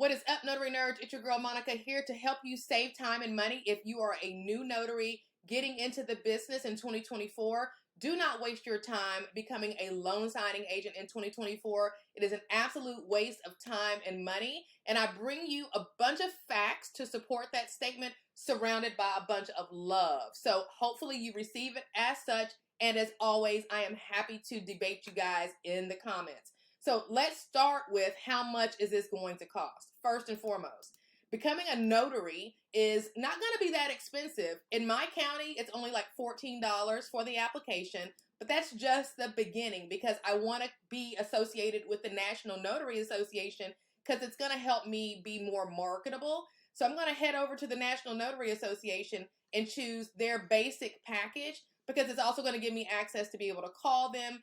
What is up, Notary Nerds? It's your girl Monica here to help you save time and money if you are a new notary getting into the business in 2024. Do not waste your time becoming a loan signing agent in 2024. It is an absolute waste of time and money. And I bring you a bunch of facts to support that statement surrounded by a bunch of love. So hopefully you receive it as such. And as always, I am happy to debate you guys in the comments. So let's start with how much is this going to cost? First and foremost, becoming a notary is not going to be that expensive. In my county, it's only like $14 for the application, but that's just the beginning because I want to be associated with the National Notary Association because it's going to help me be more marketable. So I'm going to head over to the National Notary Association and choose their basic package because it's also going to give me access to be able to call them,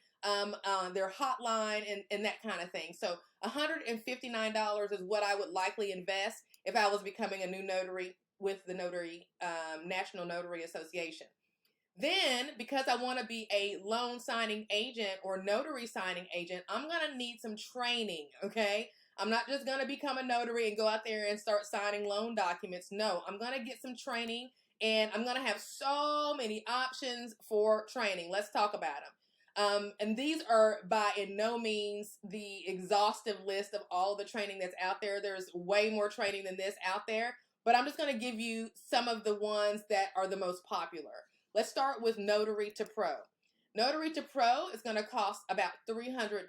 their hotline, and that kind of thing. So $159 is what I would likely invest if I was becoming a new notary with the National Notary Association. Then, because I want to be a loan signing agent or notary signing agent, I'm going to need some training, okay? I'm not just going to become a notary and go out there and start signing loan documents. No, I'm going to get some training, and I'm going to have so many options for training. Let's talk about them. And these are by no means the exhaustive list of all the training that's out there. There's way more training than this out there, but I'm just going to give you some of the ones that are the most popular. Let's start with Notary to Pro. Notary to Pro is going to cost about $300.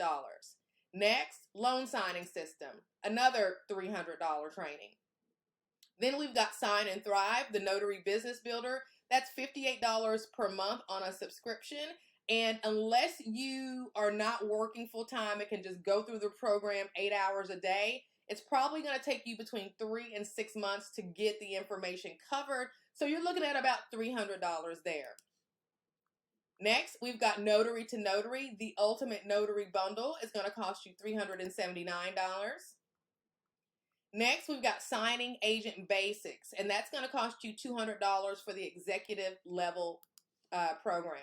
Next, loan signing system, another $300 training. Then we've got Sign and Thrive, the Notary Business Builder. That's $58 per month on a subscription. And unless you are not working full time and can just go through the program 8 hours a day, it's probably going to take you between 3 and 6 months to get the information covered. So you're looking at about $300 there. Next, we've got Notary to Notary. The Ultimate Notary Bundle is going to cost you $379. Next, we've got Signing Agent Basics, and that's going to cost you $200 for the executive level program.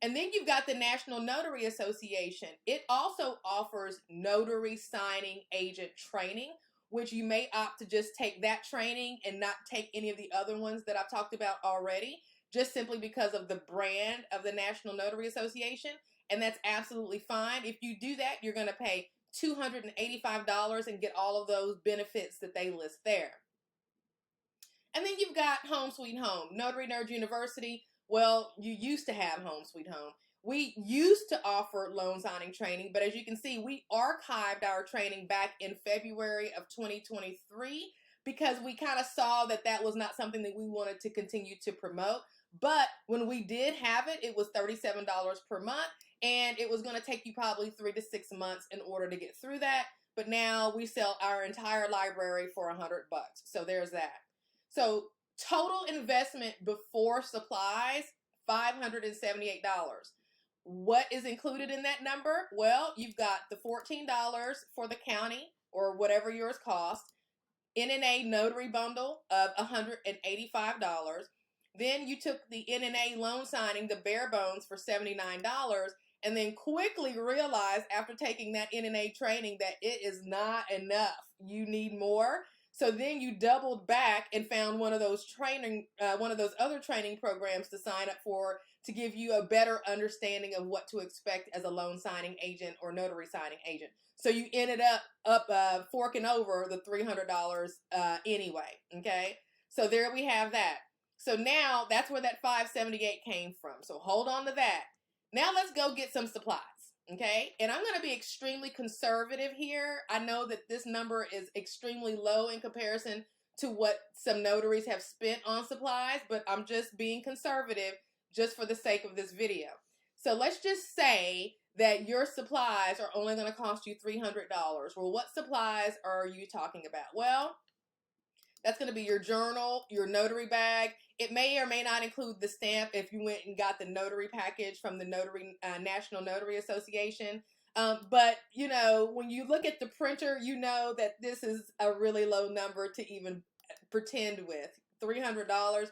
And then you've got the National Notary Association. It also offers notary signing agent training, which you may opt to just take that training and not take any of the other ones that I've talked about already, just simply because of the brand of the National Notary Association. And that's absolutely fine. If you do that, you're going to pay $285 and get all of those benefits that they list there. And then you've got Home Sweet Home, Notary Nerds University. Well, you used to have Home Sweet Home. We used to offer loan signing training, but as you can see, we archived our training back in February of 2023 because we kind of saw that that was not something that we wanted to continue to promote. But when we did have it, it was $37 per month, and it was going to take you probably 3 to 6 months in order to get through that. But now we sell our entire library for $100. So there's that. So total investment before supplies, $578. What is included in that number? Well, you've got the $14 for the county or whatever yours cost, NNA notary bundle of $185. Then you took the NNA loan signing, the bare bones, for $79, and then quickly realized after taking that NNA training that it is not enough. You need more. So then you doubled back and found one of those other training programs to sign up for to give you a better understanding of what to expect as a loan signing agent or notary signing agent. So you ended up forking over the $300 anyway. Okay, so there we have that. So now that's where that $578 came from. So hold on to that. Now let's go get some supplies. Okay, and I'm going to be extremely conservative here. I know that this number is extremely low in comparison to what some notaries have spent on supplies, but I'm just being conservative just for the sake of this video. So let's just say that your supplies are only going to cost you $300. Well, what supplies are you talking about? Well, that's going to be your journal, your notary bag. It may or may not include the stamp if you went and got the notary package from the National Notary Association. But, you know, when you look at the printer, you know that this is a really low number to even pretend with. $300.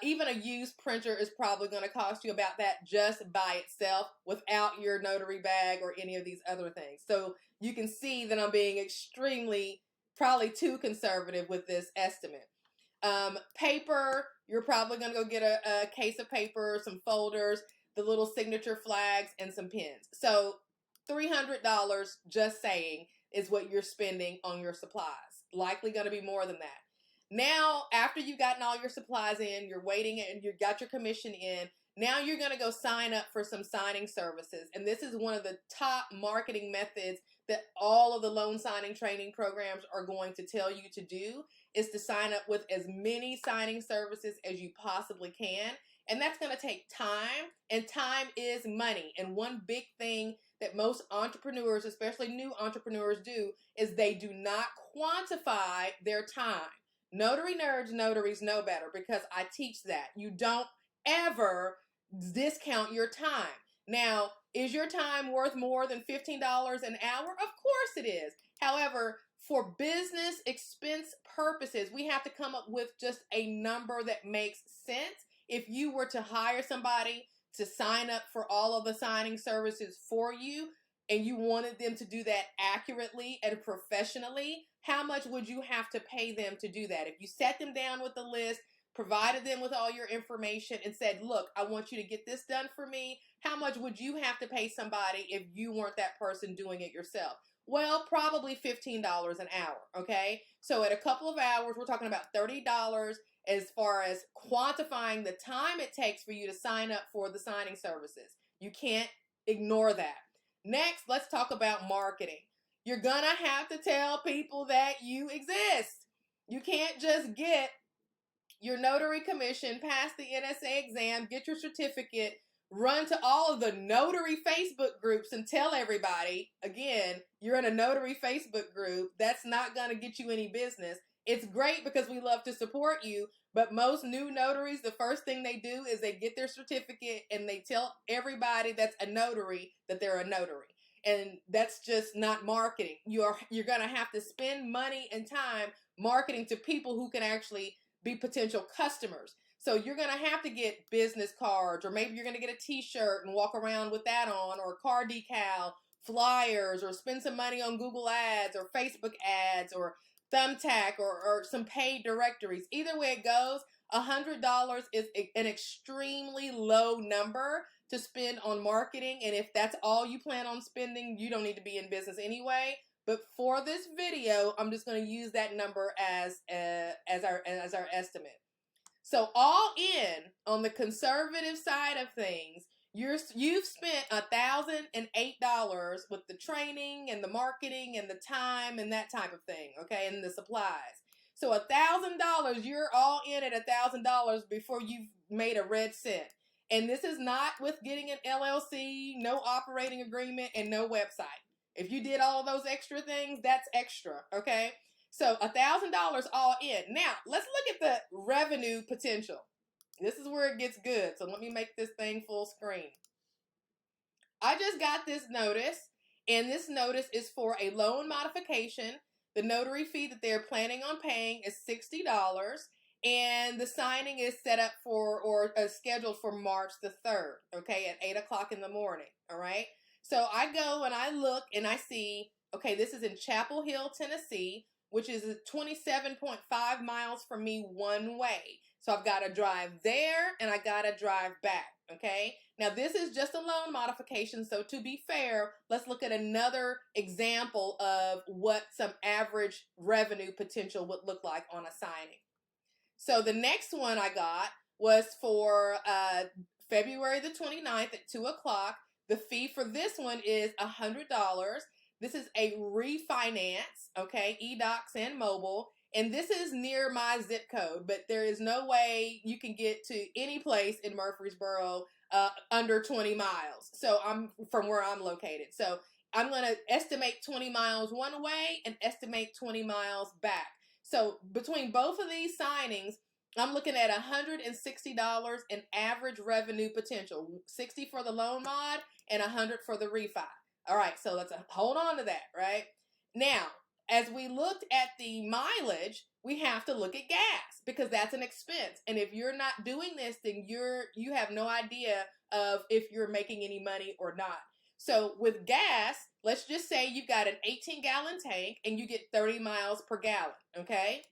Even a used printer is probably going to cost you about that just by itself without your notary bag or any of these other things. So you can see that I'm being extremely, probably too conservative with this estimate. Paper, you're probably going to go get a case of paper, some folders, the little signature flags, and some pens. So $300, just saying, is what you're spending on your supplies. Likely going to be more than that. Now, after you've gotten all your supplies in, you're waiting and you got your commission in, now you're going to go sign up for some signing services. And this is one of the top marketing methods that all of the loan signing training programs are going to tell you to do, is to sign up with as many signing services as you possibly can. And that's going to take time, and time is money. And one big thing that most entrepreneurs, especially new entrepreneurs, do is they do not quantify their time. Notary Nerds notaries know better, because I teach that. You don't ever discount your time. Now, is your time worth more than $15 an hour? Of course it is. However, for business expense purposes, we have to come up with just a number that makes sense. If you were to hire somebody to sign up for all of the signing services for you, and you wanted them to do that accurately and professionally, how much would you have to pay them to do that? If you sat them down with the list, provided them with all your information, and said, look, I want you to get this done for me, how much would you have to pay somebody if you weren't that person doing it yourself? Well, probably $15 an hour, okay? So at a couple of hours, we're talking about $30 as far as quantifying the time it takes for you to sign up for the signing services. You can't ignore that. Next, let's talk about marketing. You're going to have to tell people that you exist. You can't just get your notary commission, pass the NSA exam, get your certificate, run to all of the notary Facebook groups and tell everybody, again, you're in a notary Facebook group. That's not going to get you any business. It's great because we love to support you, but most new notaries, the first thing they do is they get their certificate and they tell everybody that's a notary that they're a notary. And that's just not marketing. You're going to have to spend money and time marketing to people who can actually be potential customers. So you're going to have to get business cards, or maybe you're going to get a t-shirt and walk around with that on, or a car decal, flyers, or spend some money on Google ads or Facebook ads or Thumbtack or some paid directories. Either way it goes, $100 is an extremely low number to spend on marketing. And if that's all you plan on spending, you don't need to be in business anyway. But for this video, I'm just going to use that number as our estimate. So all in, on the conservative side of things, you've spent $1,008 with the training and the marketing and the time and that type of thing, okay, and the supplies. So $1,000, you're all in at $1,000 before you've made a red cent. And this is not with getting an LLC, no operating agreement, and no website. If you did all of those extra things, that's extra, okay? So $1,000 all in. Now, let's look at the revenue potential. This is where it gets good. So let me make this thing full screen. I just got this notice, and this notice is for a loan modification. The notary fee that they're planning on paying is $60, and the signing is set up for, or scheduled for March the 3rd, okay, at 8 o'clock in the morning, all right? So I go and I look and I see, okay, this is in Chapel Hill, Tennessee, which is 27.5 miles from me one way. So I've got to drive there and I got to drive back, okay? Now this is just a loan modification, so to be fair, let's look at another example of what some average revenue potential would look like on a signing. So the next one I got was for February the 29th at 2 o'clock. The fee for this one is $100. This is a refinance, okay, e-docs and mobile. And this is near my zip code, but there is no way you can get to any place in Murfreesboro under 20 miles. So I'm from where I'm located. So I'm going to estimate 20 miles one way and estimate 20 miles back. So between both of these signings, I'm looking at $160 in average revenue potential. 60 for the loan mod and 100 for the refi. All right, so let's hold on to that, right? Now, as we looked at the mileage, we have to look at gas because that's an expense. And if you're not doing this, then you have no idea of if you're making any money or not. So with gas, let's just say you've got an 18-gallon tank and you get 30 miles per gallon, okay?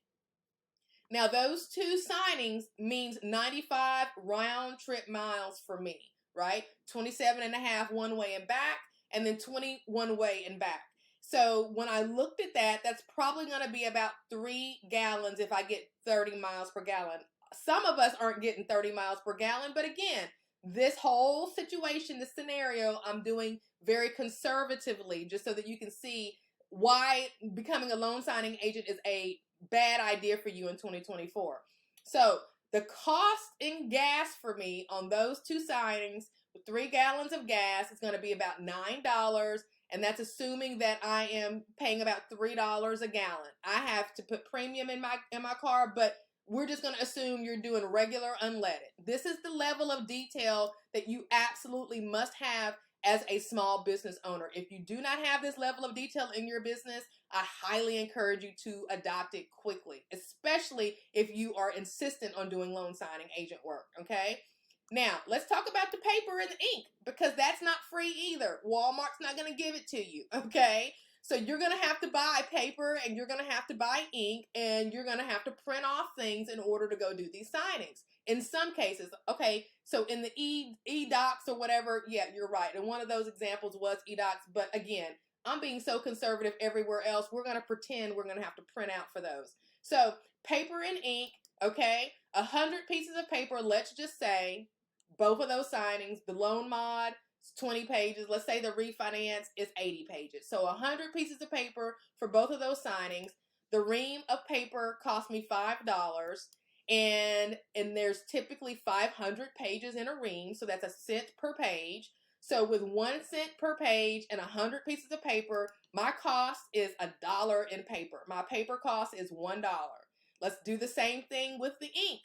Now those two signings means 95 round trip miles for me, right? 27 and a half one way and back, and then 20 one way and back. So when I looked at that, that's probably going to be about 3 gallons if I get 30 miles per gallon. Some of us aren't getting 30 miles per gallon, but again, this whole situation, this scenario, I'm doing very conservatively just so that you can see why becoming a loan signing agent is a bad idea for you in 2024. So the cost in gas for me on those two signings with 3 gallons of gas is going to be about $9. And that's assuming that I am paying about $3 a gallon. I have to put premium in my car, but we're just going to assume you're doing regular unleaded. This is the level of detail that you absolutely must have as a small business owner. If you do not have this level of detail in your business, I highly encourage you to adopt it quickly, especially if you are insistent on doing loan signing agent work, okay? Now, let's talk about the paper and the ink because that's not free either. Walmart's not going to give it to you, okay? So you're going to have to buy paper and you're going to have to buy ink and you're going to have to print off things in order to go do these signings. In some cases, okay, so in the e-docs or whatever, yeah, you're right. And one of those examples was e-docs, but again, I'm being so conservative everywhere else, we're going to pretend we're going to have to print out for those. So paper and ink, okay, 100 pieces of paper, let's just say, both of those signings, the loan mod is 20 pages. Let's say the refinance is 80 pages. So 100 pieces of paper for both of those signings. The ream of paper cost me $5. And there's typically 500 pages in a ream. So that's a cent per page. So with 1 cent per page and 100 pieces of paper, my cost is $1 in paper. My paper cost is $1. Let's do the same thing with the ink.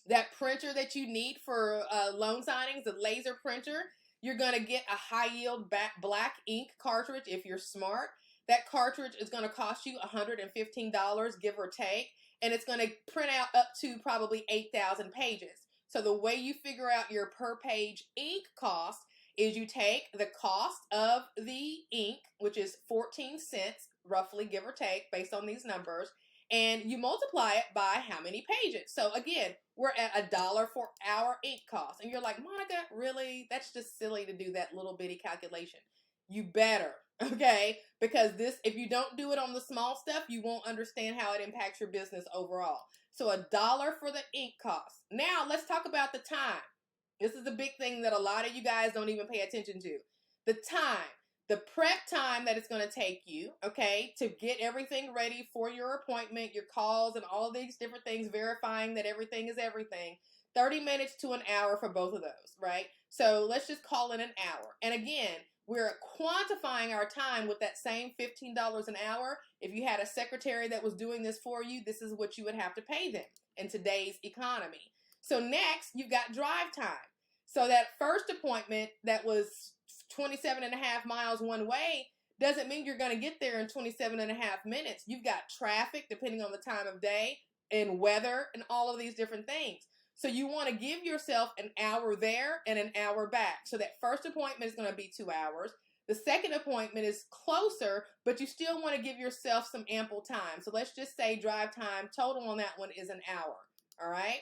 That printer that you need for loan signings, the laser printer, you're going to get a high-yield black ink cartridge if you're smart. That cartridge is going to cost you $115, give or take, and it's going to print out up to probably 8,000 pages. So the way you figure out your per-page ink cost is you take the cost of the ink, which is 14 cents, roughly, give or take, based on these numbers, and you multiply it by how many pages. So again, we're at $1 for our ink cost. And you're like, Monica, really? That's just silly to do that little bitty calculation. You better, okay? Because if you don't do it on the small stuff, you won't understand how it impacts your business overall. So $1 for the ink cost. Now let's talk about the time. This is the big thing that a lot of you guys don't even pay attention to. The time. The prep time that it's going to take you, okay, to get everything ready for your appointment, your calls, and all of these different things, verifying that everything is everything, 30 minutes to an hour for both of those, right? So let's just call it an hour. And again, we're quantifying our time with that same $15 an hour. If you had a secretary that was doing this for you, this is what you would have to pay them in today's economy. So next, you've got drive time. So that first appointment that was 27 and a half miles one way doesn't mean you're going to get there in 27 and a half minutes. You've got traffic depending on the time of day and weather and all of these different things. So you want to give yourself an hour there and an hour back. So that first appointment is going to be 2 hours. The second appointment is closer, but you still want to give yourself some ample time. So let's just say drive time total on that one is an hour. All right.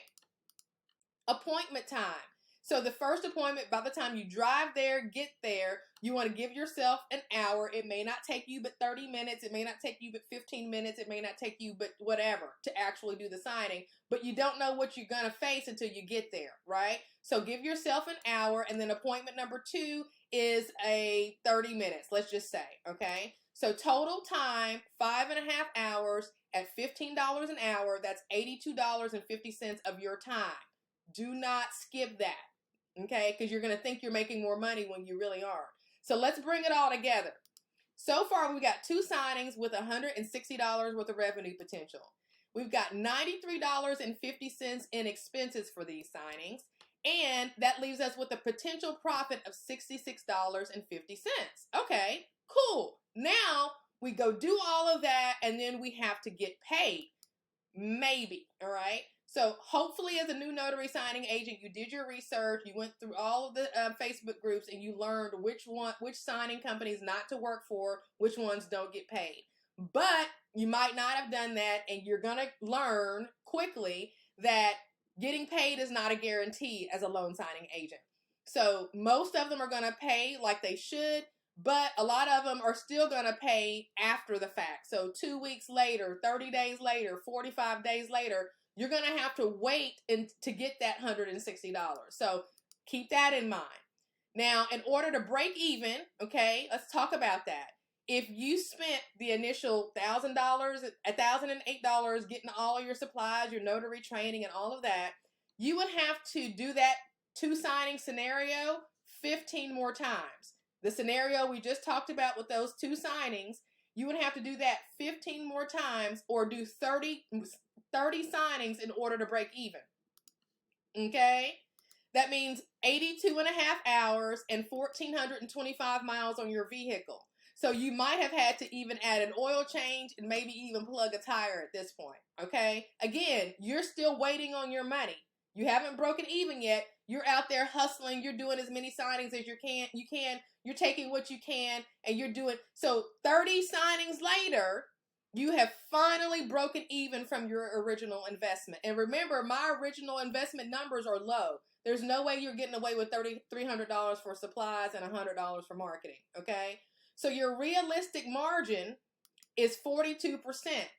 Appointment time. So the first appointment, by the time you drive there, get there, you want to give yourself an hour. It may not take you but 30 minutes. It may not take you but 15 minutes. It may not take you but whatever to actually do the signing. But you don't know what you're going to face until you get there, right? So give yourself an hour. And then appointment number 2 is a 30 minutes, let's just say, okay? So total time, 5.5 hours at $15 an hour. That's $82.50 of your time. Do not skip that. Okay, because you're going to think you're making more money when you really aren't. So let's bring it all together. So far, we got 2 signings with $160 worth of revenue potential. We've got $93.50 in expenses for these signings, and that leaves us with a potential profit of $66.50. Okay, cool. Now We go do all of that, and then we have to get paid. Maybe, all right? So hopefully as a new notary signing agent, you did your research, you went through all of the Facebook groups, and you learned which signing companies not to work for, which ones don't get paid. But you might not have done that, and you're going to learn quickly that getting paid is not a guarantee as a loan signing agent. So most of them are going to pay like they should, but a lot of them are still going to pay after the fact. So 2 weeks later, 30 days later, 45 days later, you're going to have to wait to get that $160. So keep that in mind. Now, in order to break even, okay, let's talk about that. If you spent the initial $1,000, $1,008 getting all of your supplies, your notary training and all of that, you would have to do that 2 signing scenario 15 more times. The scenario we just talked about with those 2 signings, you would have to do that 15 more times or do 30 signings in order to break even. Okay? That means 82 and a half hours and 1,425 miles on your vehicle. So you might have had to even add an oil change and maybe even plug a tire at this point. Okay? Again, you're still waiting on your money. You haven't broken even yet. You're out there hustling. You're doing as many signings as you can. You're taking what you can, and you're doing. So 30 signings later, you have finally broken even from your original investment. And remember, my original investment numbers are low. There's no way you're getting away with $300 for supplies and $100 for marketing, okay? So your realistic margin is 42%,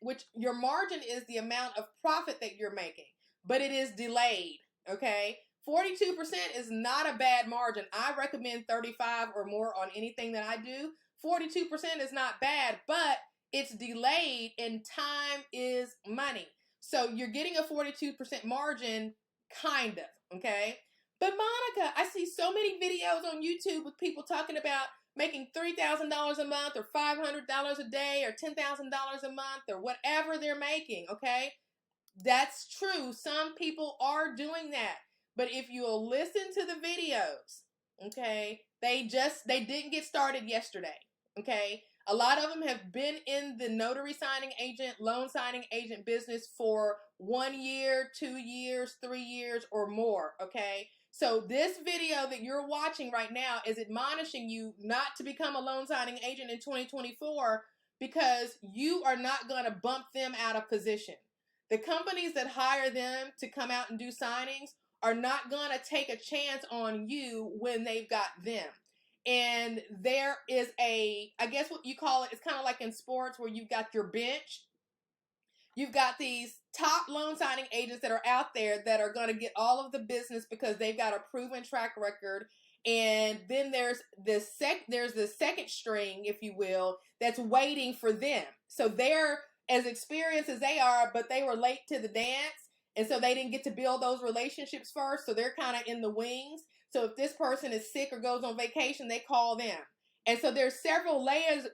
which your margin is the amount of profit that you're making, but it is delayed, okay? 42% is not a bad margin. I recommend 35 or more on anything that I do. 42% is not bad, but it's delayed, and time is money. So you're getting a 42% margin, kind of, okay? But Monica, I see so many videos on YouTube with people talking about making $3,000 a month or $500 a day or $10,000 a month or whatever they're making, okay? That's true. Some people are doing that. But if you'll listen to the videos, okay, they didn't get started yesterday, okay? A lot of them have been in the notary signing agent, loan signing agent business for 1 year, 2 years, 3 years, or more, okay? So this video that you're watching right now is admonishing you not to become a loan signing agent in 2024 because you are not going to bump them out of position. The companies that hire them to come out and do signings are not going to take a chance on you when they've got them. And there is I guess what you call it, it's kind of like in sports where you've got your bench. You've got these top loan signing agents that are out there that are going to get all of the business because they've got a proven track record. And then there's the second string, if you will, that's waiting for them. So they're as experienced as they are, but they were late to the dance. And so they didn't get to build those relationships first. So they're kind of in the wings. So if this person is sick or goes on vacation, they call them. And so there's several layers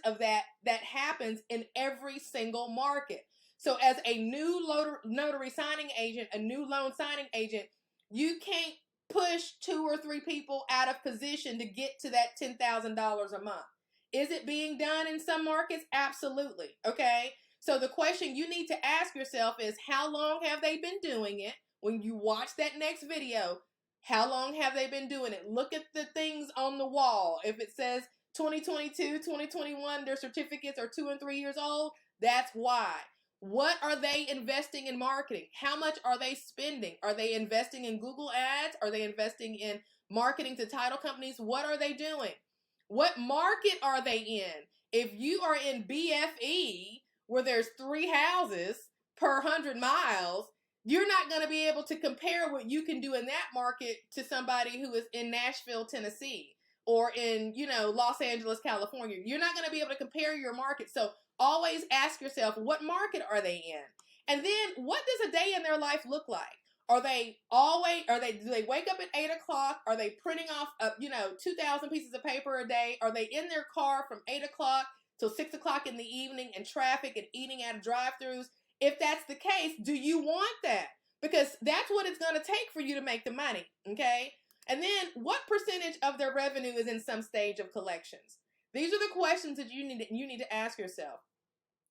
of that happens in every single market. So as a new notary signing agent, a new loan signing agent, you can't push 2 or 3 people out of position to get to that $10,000 a month. Is it being done in some markets? Absolutely. Okay. So the question you need to ask yourself is, how long have they been doing it? When you watch that next video, how long have they been doing it? Look at the things on the wall. If it says 2022, 2021, their certificates are 2 and 3 years old, that's why. What are they investing in marketing? How much are they spending? Are they investing in Google ads? Are they investing in marketing to title companies? What are they doing? What market are they in? If you are in BFE, where there's 3 houses per 100 miles, you're not going to be able to compare what you can do in that market to somebody who is in Nashville, Tennessee, or in, Los Angeles, California. You're not going to be able to compare your market. So always ask yourself, what market are they in? And then what does a day in their life look like? Do they wake up at 8 o'clock? Are they printing off, 2,000 pieces of paper a day? Are they in their car from 8 o'clock till 6 o'clock in the evening in traffic and eating at drive-thrus? If that's the case, do you want that? Because that's what it's going to take for you to make the money, okay? And then what percentage of their revenue is in some stage of collections? These are the questions that you need to ask yourself.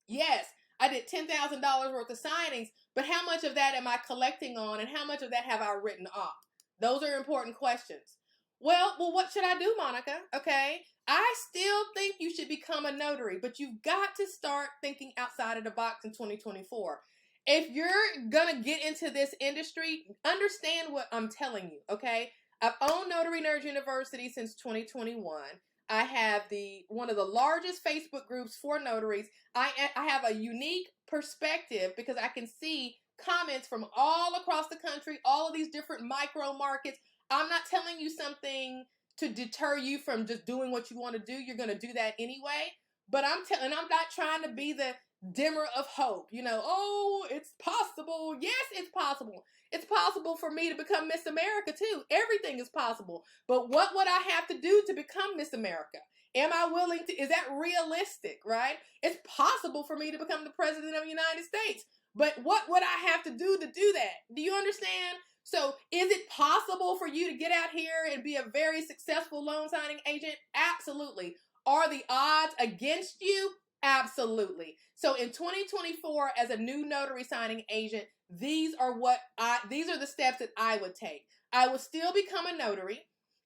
Yes, I did $10,000 worth of signings, but how much of that am I collecting on, and how much of that have I written off? Those are important questions. Well, what should I do, Monica? Okay, I still think you should become a notary, but you've got to start thinking outside of the box in 2024. If you're gonna get into this industry, understand what I'm telling you, okay? I've owned Notary Nerds University since 2021. I have one of the largest Facebook groups for notaries. I have a unique perspective because I can see comments from all across the country, all of these different micro markets. I'm not telling you something to deter you from just doing what you want to do. You're going to do that anyway. But I'm not trying to be the dimmer of hope. Oh, it's possible. Yes, it's possible. It's possible for me to become Miss America too. Everything is possible. But what would I have to do to become Miss America? Am I willing to, is that realistic, right? It's possible for me to become the President of the United States. But what would I have to do that? Do you understand? So is it possible for you to get out here and be a very successful loan signing agent? Absolutely. Are the odds against you? Absolutely. So in 2024, as a new notary signing agent, these are the steps that I would take. I would still become a notary.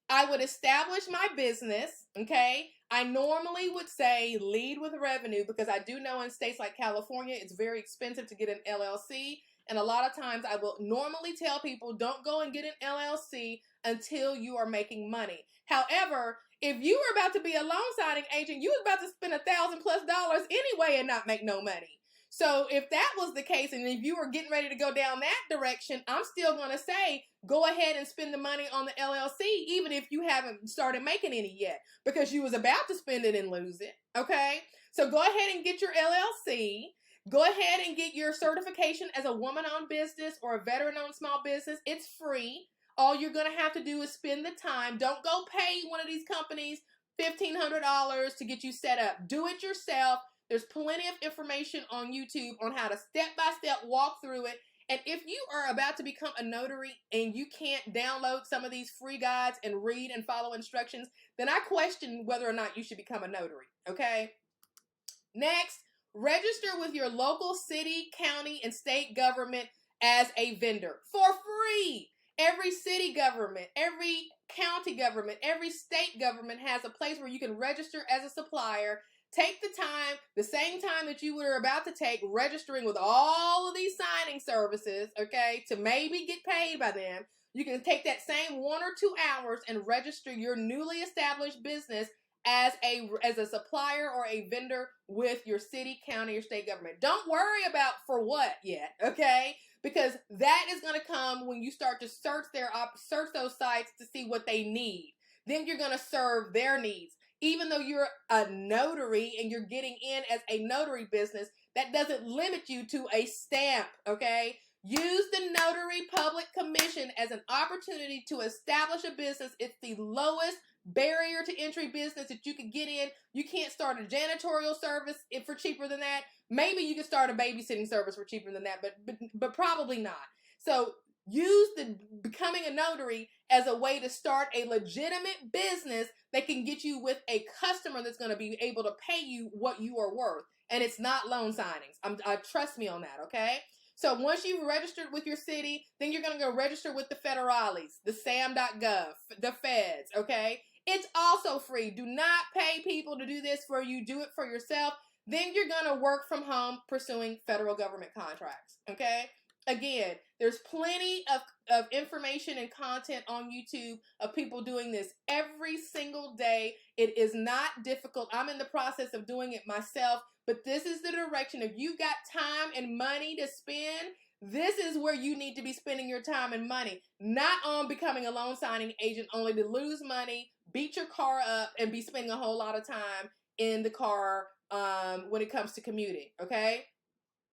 I would establish my business, okay? I normally would say lead with revenue because I do know in states like California, it's very expensive to get an LLC. And a lot of times I will normally tell people, don't go and get an LLC until you are making money. However, if you were about to be a loan signing agent, you was about to spend $1,000+ anyway and not make no money. So if that was the case, and if you were getting ready to go down that direction, I'm still going to say, go ahead and spend the money on the LLC, even if you haven't started making any yet, because you was about to spend it and lose it, okay? So go ahead and get your LLC. Go ahead and get your certification as a woman-owned business or a veteran-owned small business. It's free. All you're going to have to do is spend the time. Don't go pay one of these companies $1,500 to get you set up. Do it yourself. There's plenty of information on YouTube on how to step-by-step walk through it. And if you are about to become a notary and you can't download some of these free guides and read and follow instructions, then I question whether or not you should become a notary, okay? Next, register with your local city, county, and state government as a vendor for free. Every city government, every county government, every state government has a place where you can register as a supplier. Take the time, the same time that you were about to take registering with all of these signing services, okay, to maybe get paid by them. You can take that same 1 or 2 hours and register your newly established business as a supplier or a vendor with your city, county, or state government. Don't worry about for what yet, okay? Because that is going to come when you start to search those sites to see what they need. Then you're going to serve their needs. Even though you're a notary and you're getting in as a notary business, that doesn't limit you to a stamp, okay? Use the Notary Public Commission as an opportunity to establish a business. It's the lowest barrier to entry business that you could get in. You can't start a janitorial service for cheaper than that. Maybe you can start a babysitting service for cheaper than that, but probably not. So use the becoming a notary as a way to start a legitimate business that can get you with a customer that's going to be able to pay you what you are worth. And it's not loan signings. Trust me on that, okay? So once you've registered with your city, then you're going to go register with the federales, the sam.gov, the feds, okay? It's also free. Do not pay people to do this for you. Do it for yourself. Then you're going to work from home pursuing federal government contracts, okay? Again, there's plenty of information and content on YouTube of people doing this every single day. It is not difficult. I'm in the process of doing it myself, but this is the direction. If you've got time and money to spend, this is where you need to be spending your time and money, not on becoming a loan signing agent only to lose money, beat your car up, and be spending a whole lot of time in the car when it comes to commuting, okay?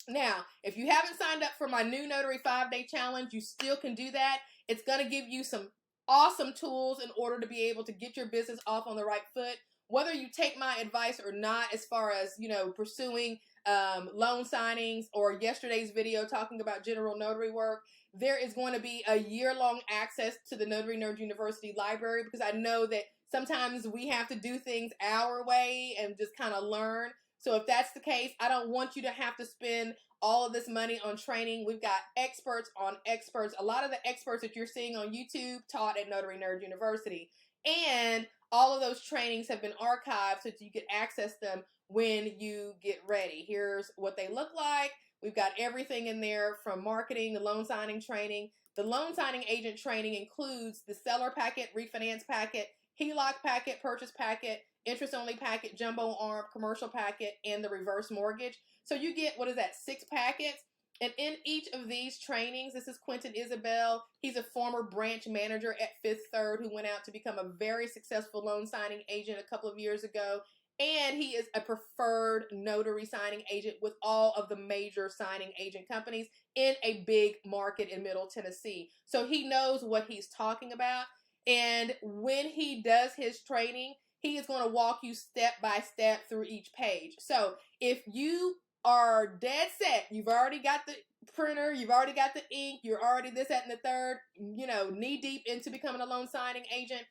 Now, if you haven't signed up for my new Notary 5-Day Challenge, you still can do that. It's going to give you some awesome tools in order to be able to get your business off on the right foot. Whether you take my advice or not, as far as, pursuing loan signings or yesterday's video talking about general notary work, there is going to be a year-long access to the Notary Nerds University library, because I know that Sometimes we have to do things our way and just kind of learn. So if that's the case, I don't want you to have to spend all of this money on training. We've got experts on experts. A lot of the experts that you're seeing on YouTube taught at Notary Nerds University. And all of those trainings have been archived so that you can access them when you get ready. Here's what they look like. We've got everything in there from marketing, the loan signing training. The loan signing agent training includes the seller packet, refinance packet, HELOC packet, purchase packet, interest only packet, jumbo ARM, commercial packet, and the reverse mortgage. So you get, 6 packets? And in each of these trainings, this is Quentin Isabel. He's a former branch manager at Fifth Third who went out to become a very successful loan signing agent a couple of years ago. And he is a preferred notary signing agent with all of the major signing agent companies in a big market in Middle Tennessee. So he knows what he's talking about. And when he does his training, he is going to walk you step by step through each page. So if you are dead set, you've already got the printer, you've already got the ink, you're already this, that, and the third, knee deep into becoming a loan signing agent,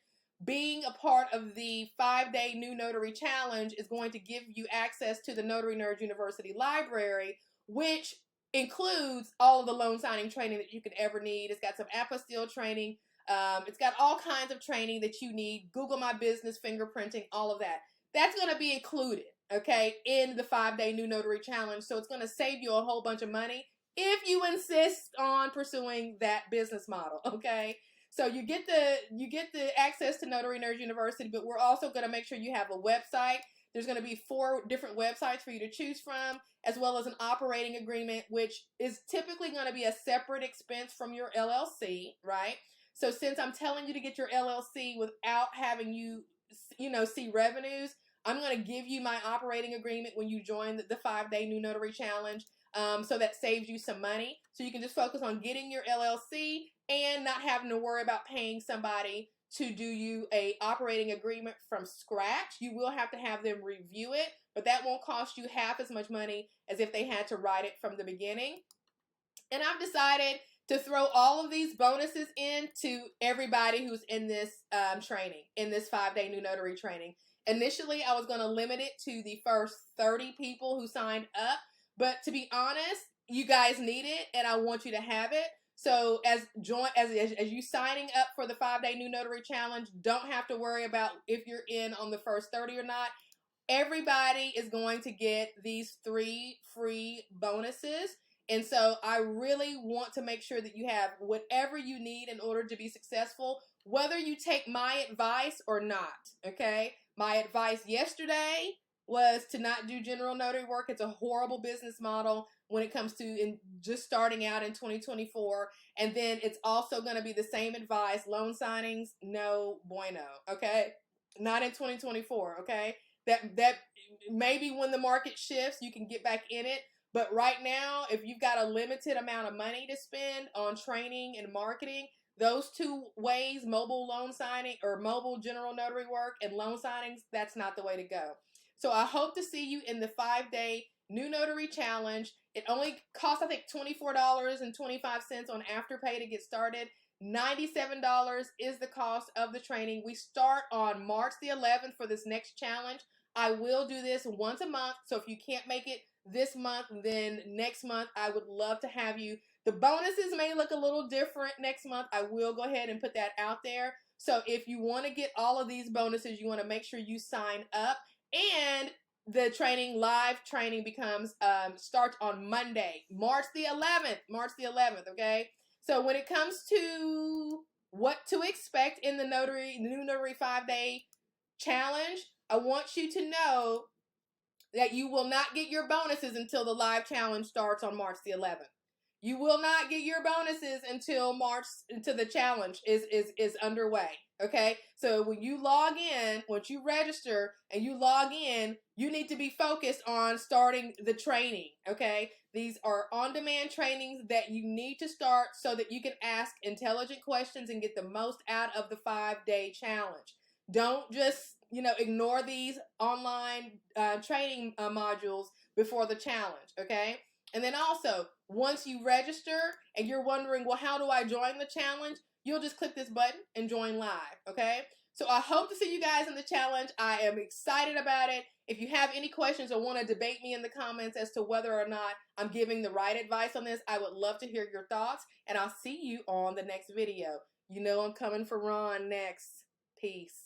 being a part of the 5-day New Notary Challenge is going to give you access to the Notary Nerds University library, which includes all of the loan signing training that you could ever need. It's got some apostille training. It's got all kinds of training that you need. Google My Business, fingerprinting, all of that. That's going to be included, okay, in the 5-day New Notary Challenge. So it's going to save you a whole bunch of money if you insist on pursuing that business model, okay? So you get the access to Notary Nerds University, but we're also going to make sure you have a website. There's going to be 4 different websites for you to choose from, as well as an operating agreement, which is typically going to be a separate expense from your LLC, right? So since I'm telling you to get your LLC without having you see revenues, I'm going to give you my operating agreement when you join the 5-day New Notary Challenge. So that saves you some money. So you can just focus on getting your LLC and not having to worry about paying somebody to do you a operating agreement from scratch. You will have to have them review it, but that won't cost you half as much money as if they had to write it from the beginning. And I've decided to throw all of these bonuses in to everybody who's in this training, in this 5-day New Notary training. Initially, I was going to limit it to the first 30 people who signed up, but to be honest, you guys need it, and I want you to have it. So as you signing up for the 5-day New Notary Challenge, don't have to worry about if you're in on the first 30 or not. Everybody is going to get these 3 free bonuses. And so I really want to make sure that you have whatever you need in order to be successful, whether you take my advice or not, okay? My advice yesterday was to not do general notary work. It's a horrible business model when it comes to just starting out in 2024. And then it's also going to be the same advice. Loan signings, no bueno, okay? Not in 2024, okay? That maybe when the market shifts, you can get back in it. But right now, if you've got a limited amount of money to spend on training and marketing, those 2 ways, mobile loan signing or mobile general notary work and loan signings, that's not the way to go. So I hope to see you in the 5-day New Notary Challenge. It only costs, I think, $24.25 on Afterpay to get started. $97 is the cost of the training. We start on March the 11th for this next challenge. I will do this once a month, so if you can't make it this month, then next month I would love to have you. The bonuses may look a little different next month. I will go ahead and put that out there. So if you want to get all of these bonuses, you want to make sure you sign up. And the live training starts on Monday, March the 11th, okay? So when it comes to what to expect in the New Notary 5-day challenge, I want you to know that you will not get your bonuses until the live challenge starts on March the 11th. You will not get your bonuses until the challenge is underway, okay? So when you log in, once you register and you log in, you need to be focused on starting the training, okay? These are on-demand trainings that you need to start so that you can ask intelligent questions and get the most out of the 5-day challenge. Don't just, ignore these online training modules before the challenge, okay? And then also, once you register and you're wondering, well, how do I join the challenge? You'll just click this button and join live, okay? So I hope to see you guys in the challenge. I am excited about it. If you have any questions or want to debate me in the comments as to whether or not I'm giving the right advice on this, I would love to hear your thoughts, and I'll see you on the next video. You know I'm coming for Ron next. Peace.